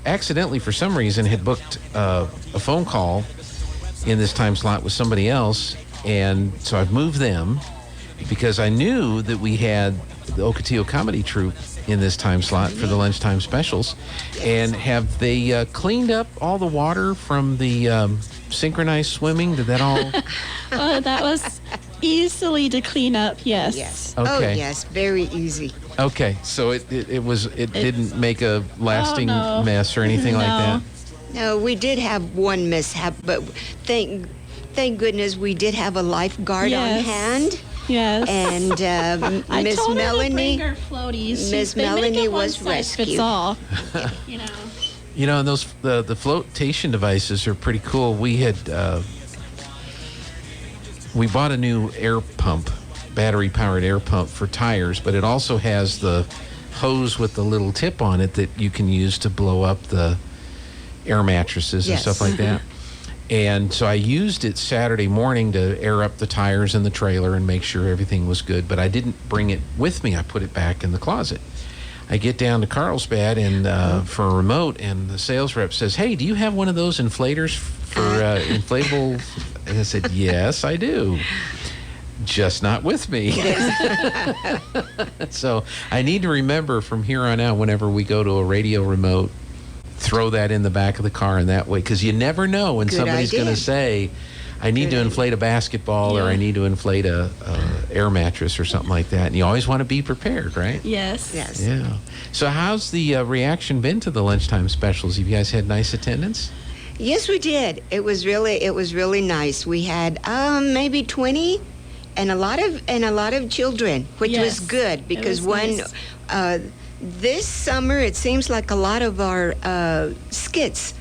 accidentally, for some reason, had booked a phone call in this time slot with somebody else, and so I've moved them because I knew that we had the Ocotillo Comedy Troupe in this time slot for the lunchtime specials. And have they cleaned up all the water from the synchronized swimming? Did that all? That was easily to clean up. Yes. Yes. Okay. Oh, yes. Very easy. Okay, so it didn't make a lasting mess or anything like that. No, we did have one mishap, but thank goodness we did have a lifeguard on hand. Yes. And I Miss told Melanie, her to bring her floaties. Miss Melanie was rescued. Fits all. You know. And those the flotation devices are pretty cool. We had we bought a new air pump, battery-powered air pump for tires, but it also has the hose with the little tip on it that you can use to blow up the air mattresses and stuff like that. And so I used it Saturday morning to air up the tires in the trailer and make sure everything was good, but I didn't bring it with me. I put it back in the closet. I get down to Carlsbad and for a remote, and the sales rep says, "Hey, do you have one of those inflators for inflatable?" And I said, "Yes, I do. Just not with me." So I need to remember from here on out, whenever we go to a radio remote, throw that in the back of the car in that way, because you never know when somebody's going to say, I need to inflate a basketball or I need to inflate a air mattress or something like that. And you always want to be prepared, right? Yes. Yeah. So how's the reaction been to the lunchtime specials? Have you guys had nice attendance? Yes, we did. It was really nice. We had maybe 20 and a lot of children, which was good because this summer it seems like a lot of our skits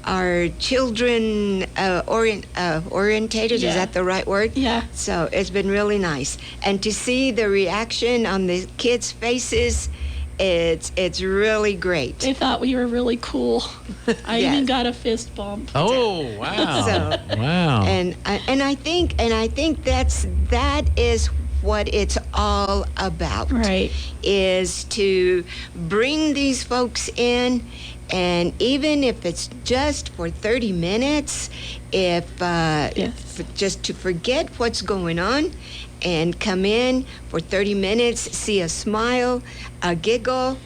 are children orientated. Is that the right word? Yeah. So it's been really nice, and to see the reaction on the kids' faces, it's really great. They thought we were really cool. I even got a fist bump. Oh, wow. Wow. And I think that is what it's all about. Right. Is to bring these folks in, and even if it's just for 30 minutes, just to forget what's going on and come in for 30 minutes, see a smile, a giggle,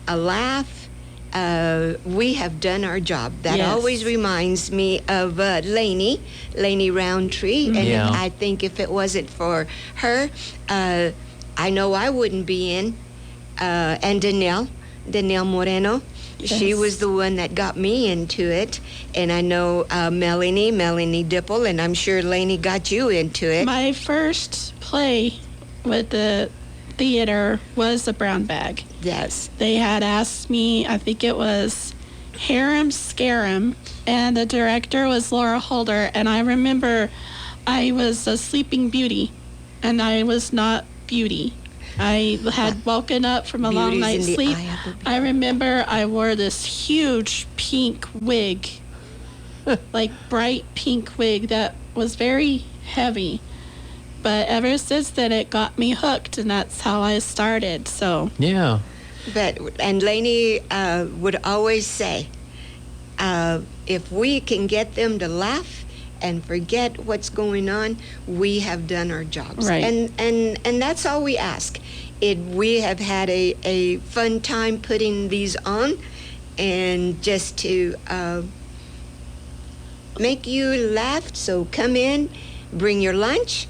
a laugh, we have done our job. That always reminds me of Lainey Roundtree. And I think if it wasn't for her, I know I wouldn't be in. And Danielle Moreno, she was the one that got me into it. And I know Melanie Dipple, and I'm sure Lainey got you into it. My first play with the theater was a brown bag. Yes. They had asked me, I think it was Harem Scarum, and the director was Laura Holder, and I remember I was a sleeping beauty, and I was not Beauty. I had woken up from a long night's sleep. I remember I wore this huge pink wig, like bright pink wig that was very heavy. But ever since then, it got me hooked, and that's how I started. So yeah. And Lainey would always say, if we can get them to laugh and forget what's going on, we have done our jobs. Right. And that's all we ask. We have had a fun time putting these on, and just to make you laugh. So come in, bring your lunch,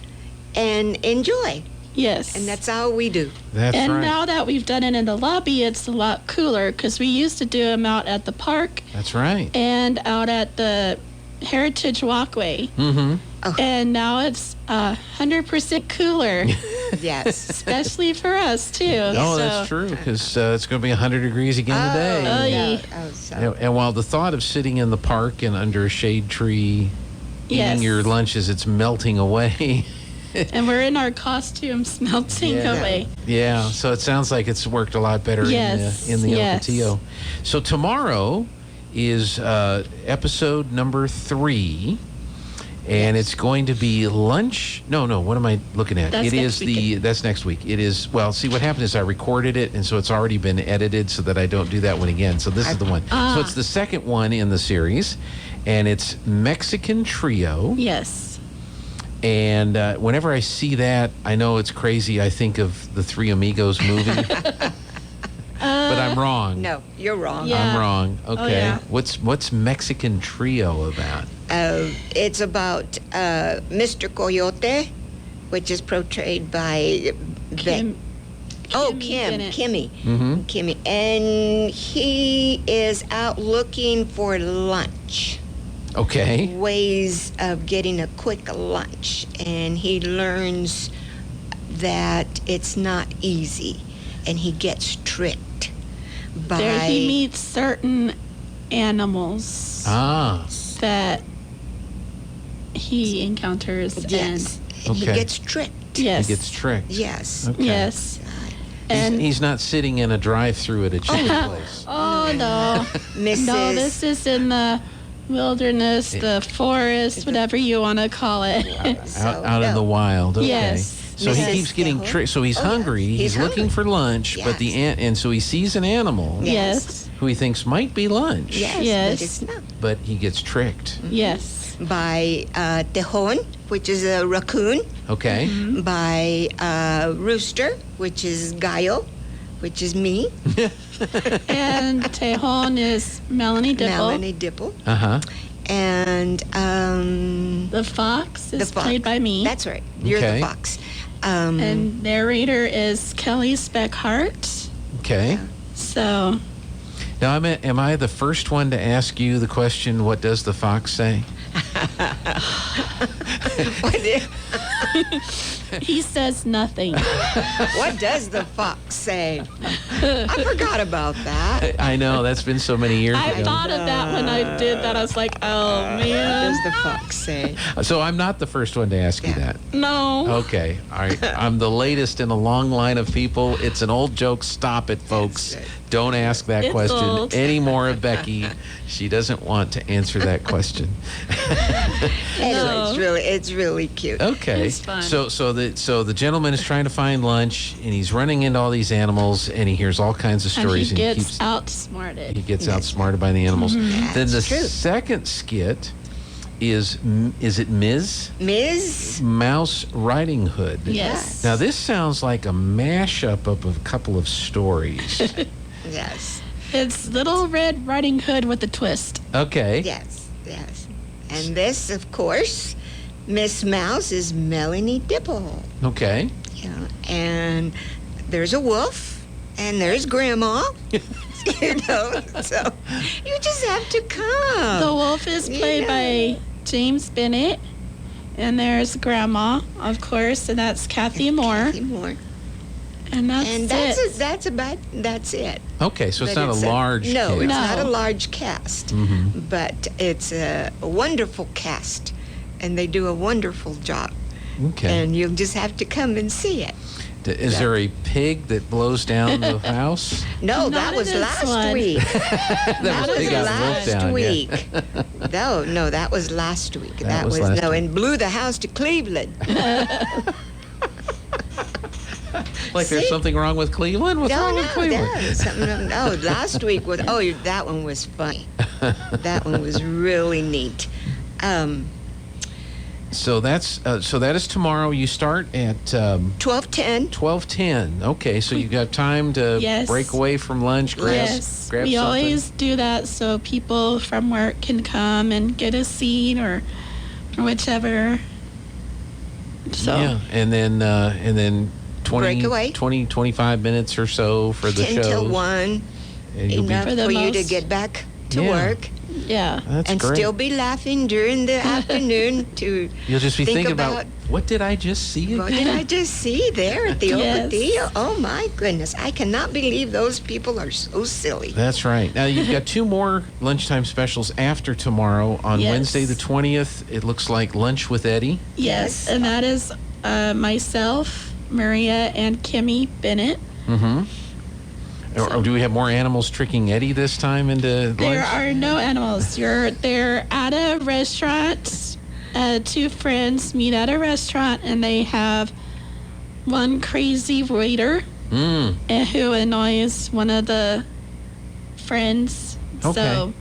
and enjoy. yes. And that's all we do. That's and right. now that we've done it in the lobby, it's a lot cooler because we used to do them out at the park That's right. and out at the Heritage Walkway. Mm-hmm. And now it's 100% cooler, Yes. especially for us, too. Oh, that's true, because it's going to be 100 degrees again today. Yeah. And while the thought of sitting in the park and under a shade tree eating your lunch as it's melting away. And we're in our costumes melting away. Yeah, so it sounds like it's worked a lot better in the Ocotillo. So tomorrow is episode number 3. And it's going to be lunch. No, what am I looking at? That's It next is weekend. that's next week. It is, well, see what happened is I recorded it, and so it's already been edited so that I don't do that one again. So this is the one. So it's the second one in the series, and it's Mexican Trio. Yes. And whenever I see that, I know it's crazy. I think of the Three Amigos movie. But I'm wrong. No, you're wrong. Yeah. I'm wrong. Okay. yeah. What's Mexican Trio about? It's about Mr. Coyote, which is portrayed by Kim Bennett. Kimmy. Mm-hmm. Kimmy. And he is out looking for lunch, Okay. ways of getting a quick lunch. And he learns that it's not easy, and he gets tricked by... There he meets certain animals Ah. that he encounters. Yes. And He Okay. gets tricked. yes. He gets tricked. Yes. Okay. Yes. He's, And he's not sitting in a drive-through at a chicken place. oh no. Mrs. No, this is in the wilderness, the forest, whatever you want to call it. Out in the wild. Okay. Yes. So he Mrs. keeps getting Tejon. tricked. So he's Oh, yeah. hungry. He's looking hungry. for lunch, but the Yes. and so he sees an animal Yes. who he thinks might be lunch. Yes, Yes. but it's not. But he gets tricked. Yes. By Tejon, which is a raccoon. Okay. Mm-hmm. By Rooster, which is Gallo, which is me, And Tejon is Melanie Dipple. Melanie Dipple. Uh-huh. And The fox is the fox. played by me. That's right. You're Okay. the fox. And narrator is Kelly Speckhart. Okay. So, Now, am I the first one to ask you the question, what does the fox say? he says nothing. What does the fox say? I forgot about that. I know, that's been so many years I ago. thought of that when I did that. I was like, oh, What man. does the fox say? So I'm not the first one to ask you that. No. Okay. All right. I'm the latest in a long line of people. It's an old joke. Stop it, folks. That's it. Don't ask that It's question old. anymore of Becky. She doesn't want to answer that question. Anyway, it's really cute. Okay. It's fun. So the gentleman is trying to find lunch, and he's running into all these animals, and he hears all kinds of And he stories, gets keeps outsmarted. he gets outsmarted by the animals. Mm-hmm. Then the That's true. second skit is it Ms. Ms. Mouse Riding Hood? Yes. Now this sounds like a mashup of a couple of stories. Yes. It's Little Red Riding Hood with a twist. Okay. Yes. Yes. And this, of course, Miss Mouse is Melanie Dipple. Okay. Yeah. And there's a wolf, and there's Grandma. So you just have to come. The wolf is played by James Bennett. And there's Grandma, of course, and that's Kathy Moore. Kathy Moore. And that's And it. that's it. Okay. So it's But not a large. No, cast. it's No. not a large cast, but it's a wonderful cast, and they do a wonderful job. Okay. And you'll just have to come and see it. Is there a pig that blows down the house? No, Not that in was this last one. week. That That was was Pig Out last Wolf Down, yeah. week. No, that was last week. That was last week. and blew the house to Cleveland. Like there's See? something wrong with Cleveland? What's wrong with Cleveland? No, last week was. Oh, that one was funny. That one was really neat. So that is tomorrow. You start at 12:10. 12:10. Okay, so you got time to Yes. break away from lunch, grab Yes, grab we something. always do that so people from work can come and get a seat or whichever. So Yeah, and then 20, Break away. 20, 25 minutes or so for the 10 show. till 1. And you'll Enough For for, the you to most- get back to Yeah. work yeah, That's and great. still be laughing during the afternoon to You'll just be think thinking about what did I just see what again? did I just see there at the Yes. Ocotillo? Oh my goodness, I cannot believe those people are so silly. That's right. Now you've got two more lunchtime specials after tomorrow on Yes. Wednesday the 20th. It looks like Lunch with Eddie. yes, Yes. and that is myself, Maria, and Kimmy Bennett. Mm-hmm. Or do we have more animals tricking Eddie this time into lunch? There are no animals. They're at a restaurant, two friends meet at a restaurant, and they have one crazy waiter who annoys one of the friends. Okay. So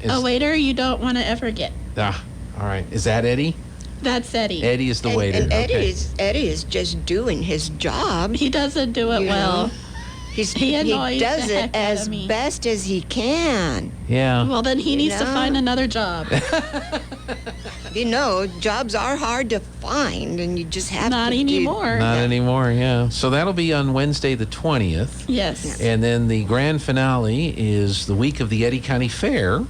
a waiter you don't want to ever get. All right. Is that Eddie? That's Eddie. Eddie is the waiter. And okay. Eddie is just doing his job. He doesn't do it You well. know? He annoys He does the it heck out as of me. best as he can. Yeah. Well, then he needs to know? find another job. You know, jobs are hard to find, and you just have Not to anymore. Not anymore, yeah. So that'll be on Wednesday the 20th. Yes. And then the grand finale is the week of the Eddy County Fair,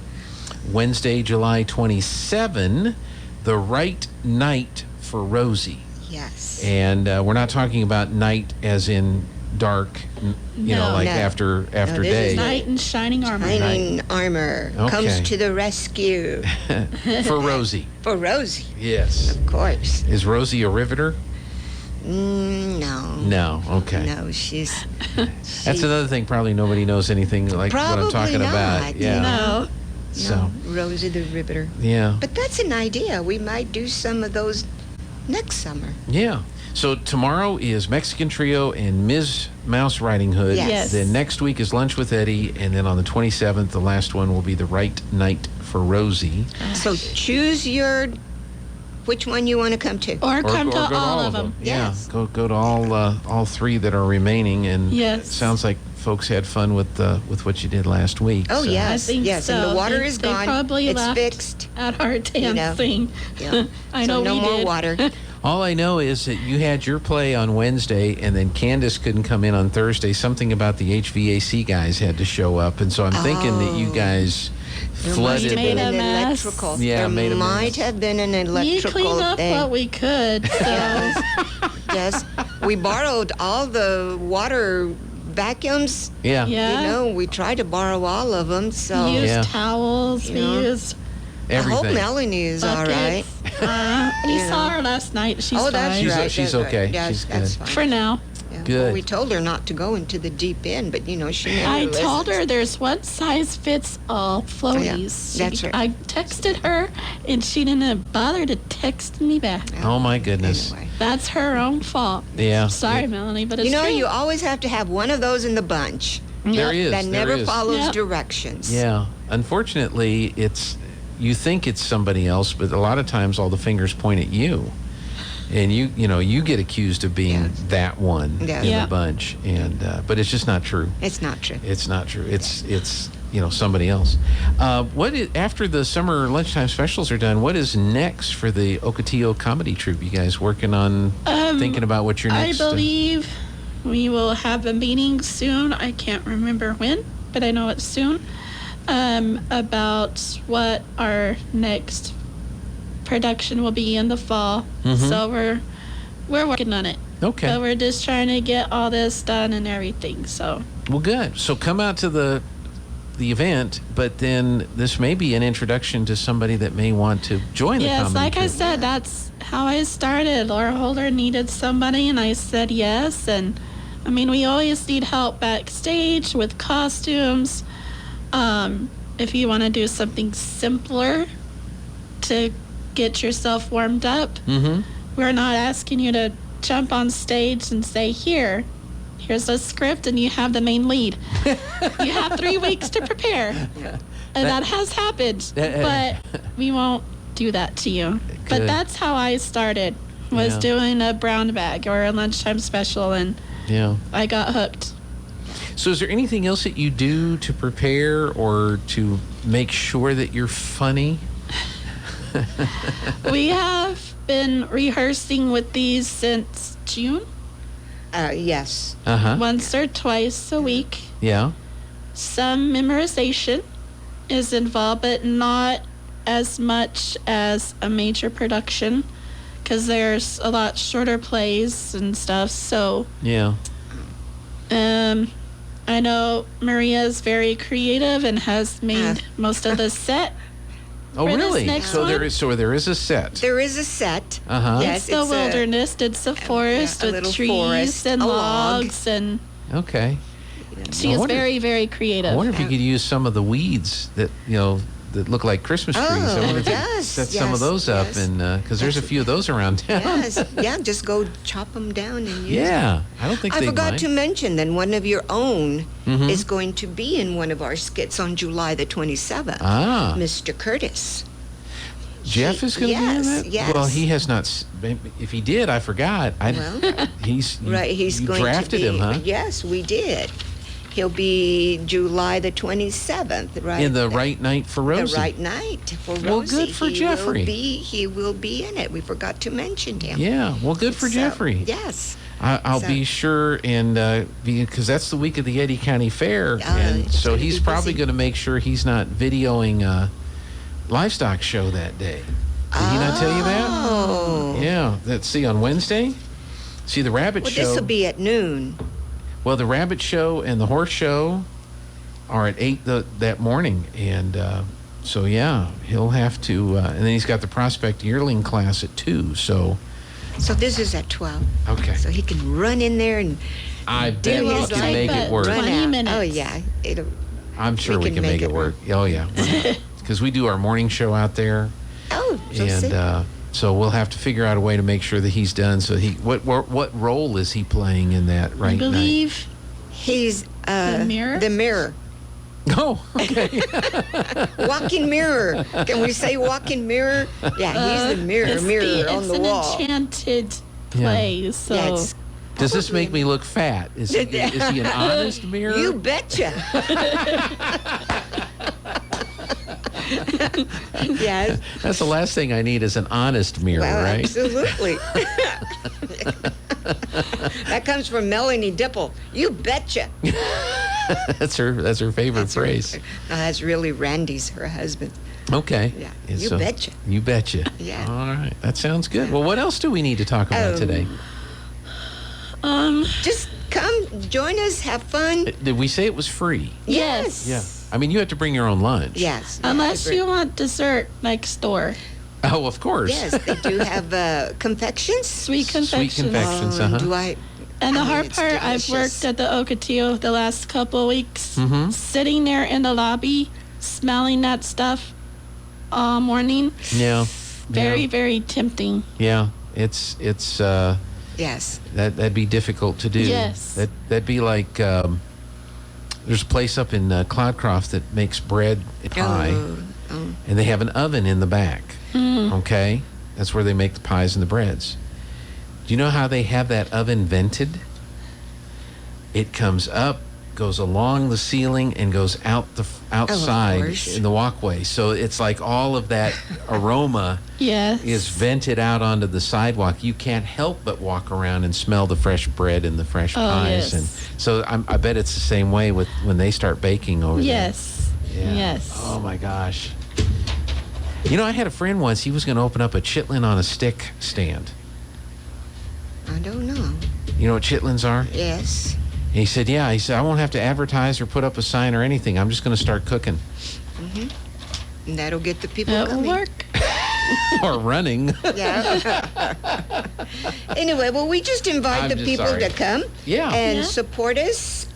Wednesday, July 27, the right night for Rosie. Yes. And we're not talking about night as in dark, you know, No. like No. after this is day. Knight in shining armor. Shining armor Okay. comes to the rescue For Rosie. for Rosie, Yes. of course. Is Rosie a riveter? No. No. Okay. No, she's. That's another thing. Probably nobody knows anything like what I'm Probably talking about. not, Yeah. you No. So. No, Rosie the Riveter. Yeah. But that's an idea. We might do some of those next summer. Yeah. So tomorrow is Mexican Trio and Ms. Mouse Riding Hood. Yes. Yes. Then next week is Lunch with Eddie, and then on the 27th, the last one will be the right night for Rosie. So choose which one you want to come to. Or come go to all of them. Yeah. Yes. Go to all three that are remaining, and Yes. it sounds like folks had fun with what you did last week. Oh, so. yes. I think yes. so. And the water They- is they gone. probably It's laughed. fixed. At our dancing. Yeah. I So know no we more did. water. All I know is that you had your play on Wednesday, and then Candace couldn't come in on Thursday. Something about the HVAC guys had to show up, and so I'm thinking that you guys There flooded. must have been Made a an mess. electrical. Yeah, there made a might mess. have been an We electrical cleaned up thing. what we could. So Yes, we borrowed all the water vacuums. Yeah. yeah. You know, we tried to borrow all of them. So We used Yeah. towels. You We know. used I hope Everything. Melanie is all right. buckets. We You saw know. her last night. She's Oh, that's fine. right. She's that's okay. Right. Yeah, She's that's good. fine. For now. Yeah. Good. Well, we told her not to go into the deep end, but you know she never I told her listens. there's one size fits all floaties. Yeah, that's right. I texted her, and she didn't bother to text me back. Oh my goodness. Anyway. That's her own fault. Yeah. Sorry, Melanie, but it's You know, true. you always have to have one of those in the bunch There is. that there never is. follows Yep. directions. Yeah. Unfortunately, you think it's somebody else, but a lot of times all the fingers point at you. And you get accused of being Yeah. that one Yeah. in Yeah. the bunch, and but it's just not true. It's not true. It's not true. It's somebody else. After the summer lunchtime specials are done, what is next for the Ocotillo comedy troupe? You guys working on thinking about what your I next? believe we will have a meeting soon. I can't remember when, but I know it's soon. About what our next production will be in the fall. So we're working on it. Okay. But we're just trying to get all this done and everything. So Well, good. So come out to the event, but then this may be an introduction to somebody that may want to join the yes, comedy like I troupe. said, that's how I started. Laura Holder needed somebody, and I said yes. And I mean, we always need help backstage with costumes. If you want to do something simpler to get yourself warmed up, we're not asking you to jump on stage and say, here's a script and you have the main lead. You have 3 weeks to prepare. And that has happened, but we won't do that to you. But Good. that's how I started, was Yeah. doing a brown bag or a lunchtime special, and Yeah. I got hooked. So is there anything else that you do to prepare or to make sure that you're funny? We have been rehearsing with these since June, Yes. Uh-huh. once or twice a week. Yeah. Some memorization is involved, but not as much as a major production, because there's a lot shorter plays and stuff. So Yeah. I know Maria is very creative and has made most of the set. Oh, For this really? next So one? there is a set. There is a set. Uh-huh. Yes, It's the it's a- wilderness. It's a forest a with little trees forest, and a log. logs, and Okay. she I is wonder- very, very creative. I wonder if you could use some of the weeds that that look like Christmas trees. I Oh, wanted to yes, set some of yes, those up, yes. and because there's a few of those around town. Yes, yeah, just go chop them down and use them. Yeah, I don't think I they forgot mind. to mention that one of your own Mhm. is going to be in one of our skits on July the 27th. Ah, Mr. Curtis. Jeff is going to be in yes, that? yes. Well, he has not. If he did, I forgot. Well, he's Right, he's you going drafted to be. him, huh? Yes, we did. He'll be July the 27th, right? In the right night for Rosie. The right night for Rosie. Well, good for Jeffrey. He will be in it. We forgot to mention him. Yeah, well, good for So, Jeffrey. Yes. I'll So- be sure, and because that's the week of the Eddy County Fair, and it's so gonna he's be probably busy. going to make sure he's not videoing a livestock show that day. Did he not tell you that? Oh. Yeah. Let's see, on Wednesday. See the rabbit Well, show. this will be at noon. Well, the rabbit show and the horse show are at 8 that morning, and so yeah, he'll have to. And then he's got the prospect yearling class at 2. So So this is at 12. okay, So he can run in there and I bet do he his can life, make it but work. run- 20 out. minutes. Oh, yeah. I'm sure we can make it work. Oh yeah, because we do our morning show out there, Oh, so see? and so we'll have to figure out a way to make sure that he's done. So what role is he playing in that right I believe He's The mirror? The mirror. night? Oh, okay. Walking mirror. Can we say walking mirror? Yeah, he's the mirror on the wall. It's an enchanted Yeah. play, so Yeah, it's Does this make me look fat? Is he an honest mirror? You betcha. Yes. That's the last thing I need is an honest mirror, Well, right? absolutely. That comes from Melanie Dipple. You betcha. That's her favorite That's her- phrase. No, that's really Randy's, her husband. Okay. Yeah. And You betcha. You betcha. Yeah. All right. That sounds good. Well, what else do we need to talk about today? Just come, join us, have fun. Did we say it was free? yes. Yeah. I mean, you have to bring your own lunch. Yes. Unless you want dessert next door. Oh, of course. Yes, they do have confections. Sweet Sweet confections. confections. Oh, uh-huh. do I? And the Oh, hard it's part, I've delicious. worked at the Ocotillo the last couple of weeks, Mhm. sitting there in the lobby, smelling that stuff all morning. Yeah. Very, Yeah. very tempting. Yeah. It's Yes. that'd be difficult to do. Yes. That'd be like there's a place up in Cloudcroft that makes bread and pie, Oh. and they have an oven in the back. Okay, that's where they make the pies and the breads. Do you know how they have that oven vented? It comes up, goes along the ceiling, and goes out the outside course. in the walkway. So it's like all of that aroma Yes. is vented out onto the sidewalk. You can't help but walk around and smell the fresh bread and the fresh pies. yes. And so I bet it's the same way with when they start baking over Yes. there. Yeah. Yes. Oh my gosh. You know, I had a friend once. He was going to open up a chitlin on a stick stand. I don't know. You know what chitlins are? Yes. And he said, "Yeah." He said, "I won't have to advertise or put up a sign or anything. I'm just going to start cooking And that'll get the people That will coming. work. or running." Yeah. Anyway, well, we just invite I'm the just people sorry. to come Yeah. and Yeah. support us.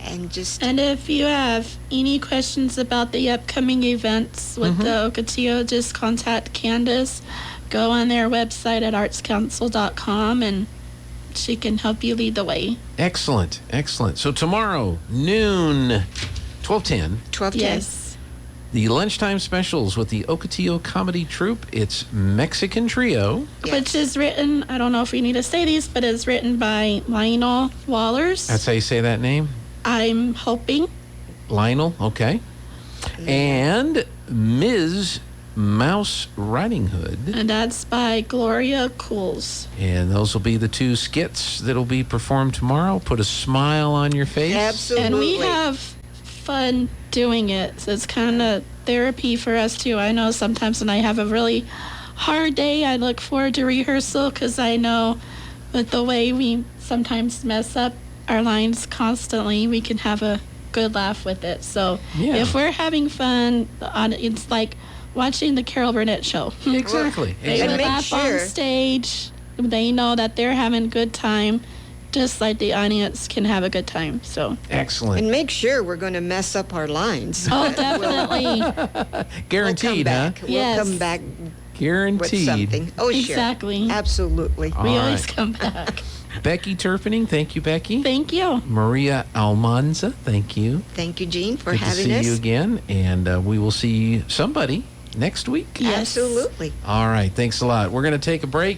And just And if you have any questions about the upcoming events with the Ocotillo, just contact Candace. Go on their website at artscouncil.com and she can help you lead the way. Excellent. Excellent. So tomorrow, noon, 12:10. 12:10. Yes. The lunchtime specials with the Ocotillo Comedy Troupe. It's Mexican Trio. Yes. Which is written, I don't know if we need to say these, but it's written by Lionel Wallers. That's how you say that name? I'm hoping. Lionel, okay. And Ms. Mouse Riding Hood. And that's by Gloria Cools. And those will be the two skits that'll be performed tomorrow. Put a smile on your face. Absolutely. And we have fun doing it. So it's kind of therapy for us too. I know sometimes when I have a really hard day, I look forward to rehearsal because I know with the way we sometimes mess up our lines constantly, we can have a good laugh with it. So Yeah. if we're having fun, it's like watching the Carol Burnett show. Exactly. They And would make laugh sure- on stage. They know that they're having a good time just like the audience can have a good time. So, Excellent. And make sure we're going to mess up our lines. oh, definitely. Guaranteed, we'll huh? come back. Yes. We'll come back Guaranteed. with something. Oh, sure. Exactly. Absolutely. All We right. always come back. Becky Terpening, thank you, Becky. Thank you. Maria Almanza, thank you. Thank you, Jean, for Good to having see us. you again, and we will see somebody next week. Yes. Absolutely. All right, thanks a lot. We're going to take a break.